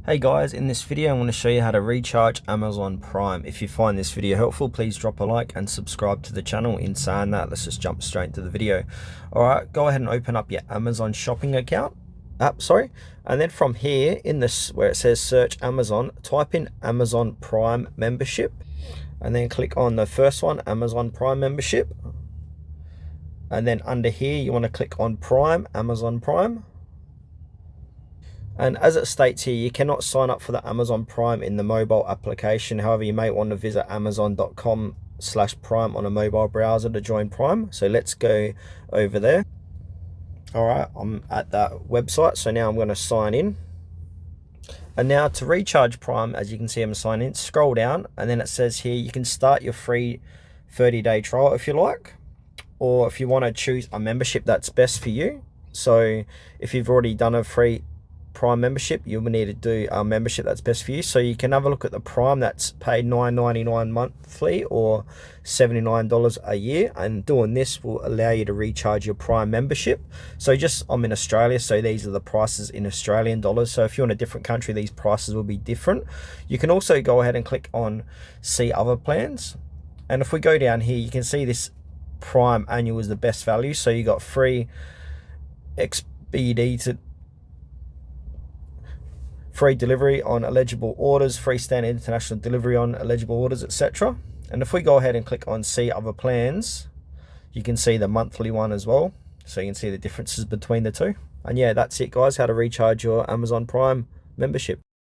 Hey guys, in this video I'm going to show you how to recharge Amazon Prime. If you find this video helpful, please drop a like and subscribe to the channel. In saying that, let's just jump straight into the video. Alright, go ahead and open up your Amazon shopping app, and then from here in this where it says search Amazon, type in Amazon Prime membership and then click on the first one, Amazon Prime membership, and then under here you want to click on Prime, Amazon Prime. And as it states here, you cannot sign up for the Amazon Prime in the mobile application. However, you may want to visit amazon.com/prime on a mobile browser to join Prime. So let's go over there. All right, I'm at that website. So now I'm going to sign in. And now to recharge Prime, as you can see, I'm signed in. Scroll down and then it says here, you can start your free 30-day trial if you like, or if you want to choose a membership that's best for you. So if you've already done a free Prime membership, you will need to do a membership that's best for you. So you can have a look at the Prime that's paid $9.99 monthly or $79 a year, and doing this will allow you to recharge your Prime membership. So I'm in Australia, so these are the prices in Australian dollars. So if you're in a different country, these prices will be different. You can also go ahead and click on see other plans, and if we go down here, you can see this Prime annual is the best value. So you got free expedited free delivery on eligible orders, free standard international delivery on eligible orders, etc. And if we go ahead and click on see other plans, you can see the monthly one as well, so you can see the differences between the two. And yeah, that's it guys, how to recharge your Amazon Prime membership.